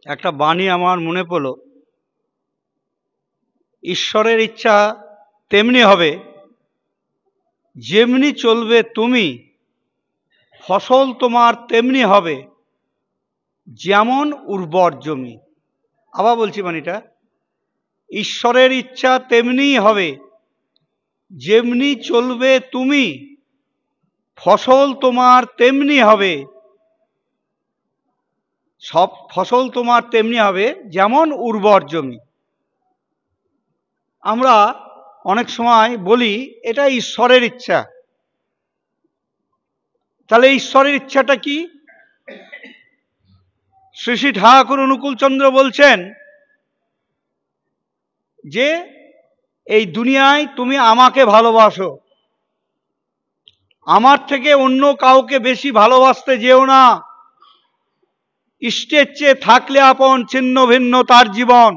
একটা বাণী আমার মনে পড়ল, ঈশ্বরের ইচ্ছা তেমনি হবে, যেমনি চলবে তুমি, ফসল তোমার তেমনি হবে, যেমন উর্বর জমি। আবার বলছি বাণীটা, ঈশ্বরের ইচ্ছা তেমনি হবে, যেমনি চলবে তুমি, ফসল তোমার তেমনি হবে, সব ফসল তোমার তেমনি হবে যেমন উর্বর জমি। আমরা অনেক সময় বলি এটা ঈশ্বরের ইচ্ছা। তাহলে ঈশ্বরের ইচ্ছাটা কি? শ্রী শ্রী ঠাকুর অনুকূলচন্দ্র বলছেন যে এই দুনিয়ায় তুমি আমাকে ভালোবাসো, আমার থেকে অন্য কাউকে বেশি ভালোবাসতে যেও না। ইষ্টের চেয়ে থাকলে আপন, ছিন্ন ভিন্ন তার জীবন।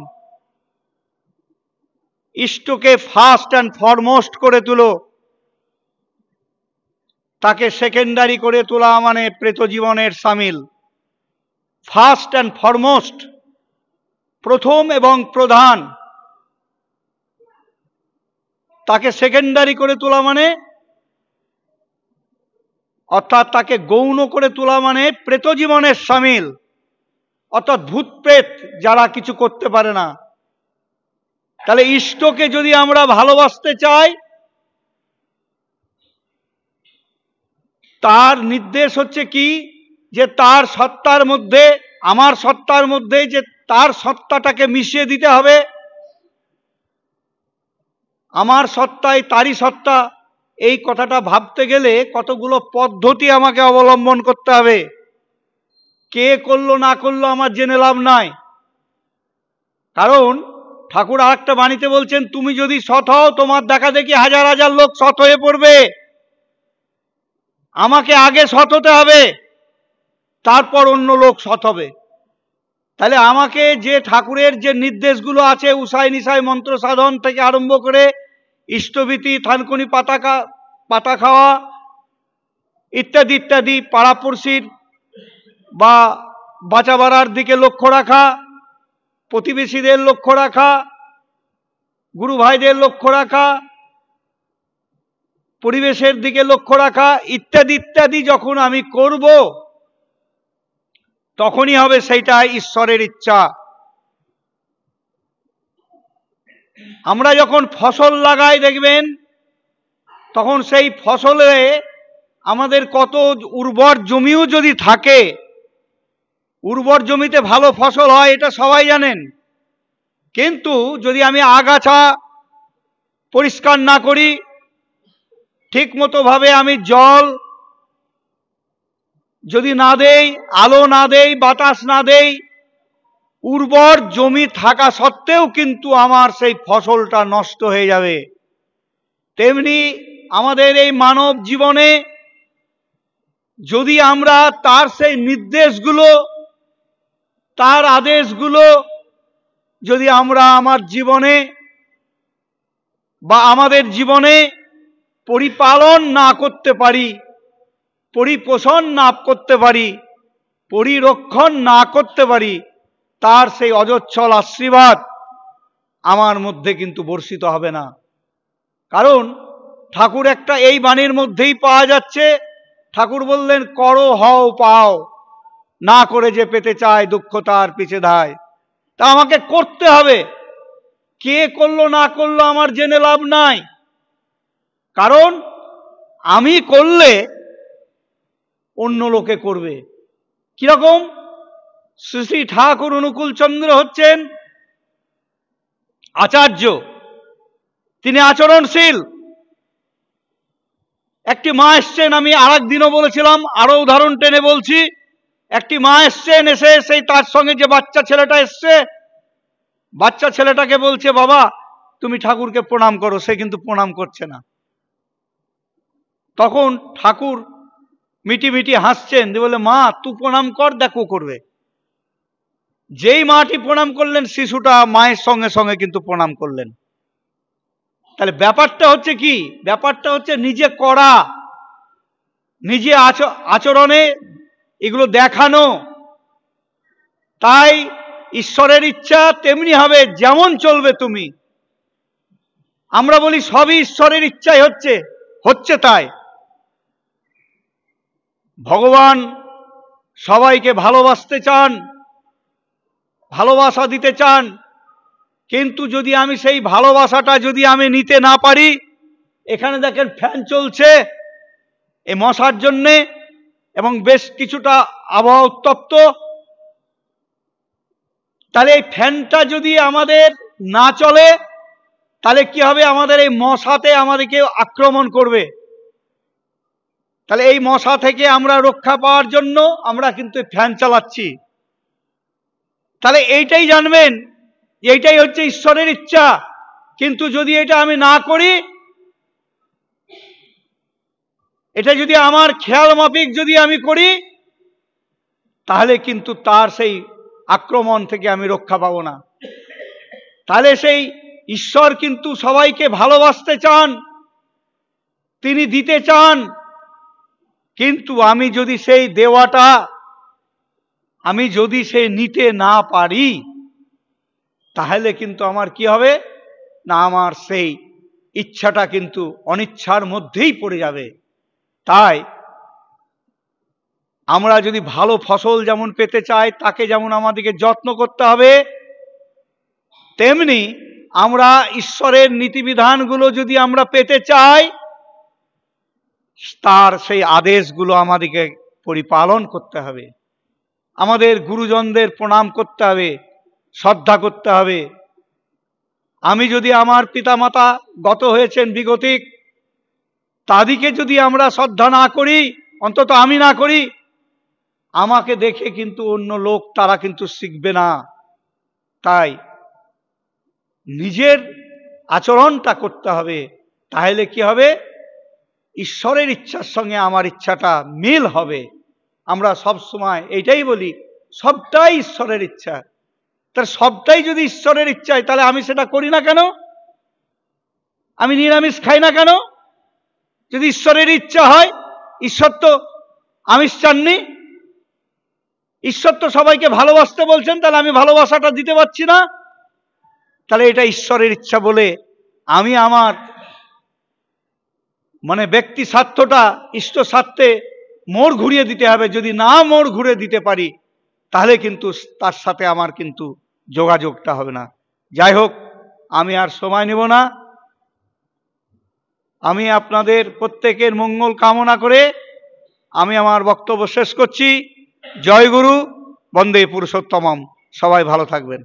ইষ্টকে ফার্স্ট অ্যান্ড ফরমোস্ট করে তুলো, তাকে সেকেন্ডারি করে তোলা মানে প্রেত জীবনের সামিল। ফার্স্ট অ্যান্ড ফরমোস্ট, প্রথম এবং প্রধান, তাকে সেকেন্ডারি করে তোলা মানে, অর্থাৎ তাকে গৌণ করে তোলা মানে প্রেত জীবনের সামিল, অর্থাৎ ভূত প্রেত যারা কিছু করতে পারে না। তাহলে ইষ্টকে যদি আমরা ভালোবাসতে চাই, তার নির্দেশ হচ্ছে কি, যে তার সত্তার মধ্যে, আমার সত্তার মধ্যে যে তার সত্তাটাকে মিশিয়ে দিতে হবে। আমার সত্তায় তারই সত্তা, এই কথাটা ভাবতে গেলে কতগুলো পদ্ধতি আমাকে অবলম্বন করতে হবে। কে করলো না করলো আমার জেনে লাভ নাই। কারণ ঠাকুর আর একটা বাণীতে বলছেন, তুমি যদি সৎ হও, তোমার দেখা দেখি হাজার হাজার লোক সৎ হয়ে পড়বে। আমাকে আগে সৎ হতে হবে, তারপর অন্য লোক সৎ হবে। তাহলে আমাকে যে ঠাকুরের যে নির্দেশগুলো আছে, উষায় নিশায় মন্ত্র সাধন থেকে আরম্ভ করে ইষ্টভীতি, থানকুনি পাতা খাওয়া ইত্যাদি ইত্যাদি, পাড়াপড়শির বা বাঁচা বাড়ার দিকে লক্ষ্য রাখা, প্রতিবেশীদের লক্ষ্য রাখা, গুরু ভাইদের লক্ষ্য রাখা, পরিবেশের দিকে লক্ষ্য রাখা ইত্যাদি ইত্যাদি যখন আমি করব, তখনই হবে সেইটা ঈশ্বরের ইচ্ছা। আমরা যখন ফসল লাগাই দেখবেন, তখন সেই ফসলে আমাদের কত উর্বর জমিও যদি থাকে, উর্বর জমিতে ভালো ফসল হয় এটা সবাই জানেন। কিন্তু যদি আমি আগাছা পরিষ্কার না করি, ঠিক মতো ভাবে আমি জল যদি না দেই, আলো না দেই, বাতাস না দেই, উর্বর জমি থাকা সত্ত্বেও কিন্তু আমার সেই ফসলটা নষ্ট হয়ে যাবে। তেমনি আমাদের এই মানব জীবনে যদি আমরা তার সেই নির্দেশগুলো, তার আদেশগুলো যদি আমরা আমার জীবনে বা আমাদের জীবনে পরিপালন না করতে পারি, পরিপোষণ না করতে পারি, পরিরক্ষণ না করতে পারি, তার সেই অজস্র আশীর্বাদ আমার মধ্যে কিন্তু বর্ষিত হবে না। কারণ ঠাকুর একটা এই বাণীর মধ্যেই পাওয়া যাচ্ছে। ঠাকুর বললেন, করো হও পাও, না করে যে পেতে চায় দুঃখ তার পিছে ধায়। তা আমাকে করতে হবে। কে করলো না করলো আমার জেনে লাভ নাই। কারণ আমি করলে অন্য লোকে করবে। কিরকম? শ্রী শ্রী ঠাকুর অনুকূলচন্দ্র হচ্ছেন আচার্য, তিনি আচরণশীল। একটি মা এসছেন, আমি আর একদিনও বলেছিলাম, আরো উদাহরণ টেনে বলছি। একটি মা এসছেন, এসে সেই তার সঙ্গে যে বাচ্চা ছেলেটা এসছে, বাচ্চা ছেলেটাকে বলছে, বাবা তুমি ঠাকুরকে প্রণাম করো। সে কিন্তু প্রণাম করছে না। তখন ঠাকুর মিটি মিটি হাসছেন, দিয়ে বলে, মা তুই প্রণাম কর, দেখো করবে। যেই মাটি প্রণাম করলেন, শিশুটা মায়ের সঙ্গে সঙ্গে কিন্তু প্রণাম করলেন। তাহলে ব্যাপারটা হচ্ছে কি? ব্যাপারটা হচ্ছে নিজে করা, নিজে আচরণে এগুলো দেখানো। তাই ঈশ্বরের ইচ্ছা তেমনি হবে, যেমন চলবে তুমি। আমরা বলি সবই ঈশ্বরের ইচ্ছাই হচ্ছে তাই। ভগবান সবাইকে ভালোবাসতে চান, ভালোবাসা দিতে চান, কিন্তু যদি আমি সেই ভালোবাসাটা যদি আমি নিতে না পারি, এখানে দেখেন ফ্যান চলছে এই মশার জন্যে, এবং বেশ কিছুটা আবহাওয়া উত্তপ্ত। তাহলে এই ফ্যানটা যদি আমাদের না চলে, তাহলে কি হবে? আমাদের এই মশাতে আমাদেরকে আক্রমণ করবে। তাহলে এই মশা থেকে আমরা রক্ষা পাওয়ার জন্য আমরা কিন্তু ফ্যান চালাচ্ছি। তাহলে এইটাই জানবেন, এইটাই হচ্ছে ঈশ্বরের ইচ্ছা। কিন্তু যদি এটা আমি না করি, এটা যদি আমার খেয়াল মাফিক যদি আমি করি, তাহলে কিন্তু তার সেই আক্রমণ থেকে আমি রক্ষা পাবো না। তাহলে সেই ঈশ্বর কিন্তু সবাইকে ভালোবাসতে চান, তিনি দিতে চান, কিন্তু আমি যদি সেই দেওয়াটা আমি যদি সেই নিতে না পারি, তাহলে কিন্তু আমার কি হবে না, আমার সেই ইচ্ছাটা কিন্তু অনিচ্ছার মধ্যেই পড়ে যাবে। তাই আমরা যদি ভালো ফসল যেমন পেতে চাই, তাকে যেমন আমাদেরকে যত্ন করতে হবে, তেমনি আমরা ঈশ্বরের নীতিবিধানগুলো যদি আমরা পেতে চাই, তার সেই আদেশগুলো আমাদেরকে পরিপালন করতে হবে। আমাদের গুরুজনদের প্রণাম করতে হবে, শ্রদ্ধা করতে হবে। আমি যদি আমার পিতামাতা গত হয়েছেন বিগতিক, তাদেরকে যদি আমরা শ্রদ্ধা না করি, অন্তত আমি না করি, আমাকে দেখে কিন্তু অন্য লোক তারা কিন্তু শিখবে না। তাই নিজের আচরণটা করতে হবে, তাহলে কি হবে? ঈশ্বরের ইচ্ছার সঙ্গে আমার ইচ্ছাটা মিল হবে। আমরা সব সময় এইটাই বলি, সবটাই ঈশ্বরের ইচ্ছা। তাহলে সবটাই যদি ঈশ্বরের ইচ্ছা হয়, তাহলে আমি সেটা করি না কেন? আমি নিরামিষ খাই না কেন? যদি ঈশ্বরের ইচ্ছা হয়, ঈশ্বর তো আমিষ চাননি, ঈশ্বর তো সবাইকে ভালোবাসতে বলছেন, তাহলে আমি ভালোবাসাটা দিতে পারছি না। তাহলে এটা ঈশ্বরের ইচ্ছা বলে আমি আমার মানে ব্যক্তি স্বার্থটা ইষ্ট স্বার্থে মোড় ঘুরিয়ে দিতে হবে। যদি না মোড় ঘুরে দিতে পারি, তাহলে কিন্তু তার সাথে আমার কিন্তু যোগাযোগটা হবে না। যাই হোক, আমি আর সময় নেব না। আমি আপনাদের প্রত্যেকের মঙ্গল কামনা করে আমি আমার বক্তব্য শেষ করছি। জয় গুরু, বন্দে পুরুষোত্তমম। সবাই ভালো থাকবেন।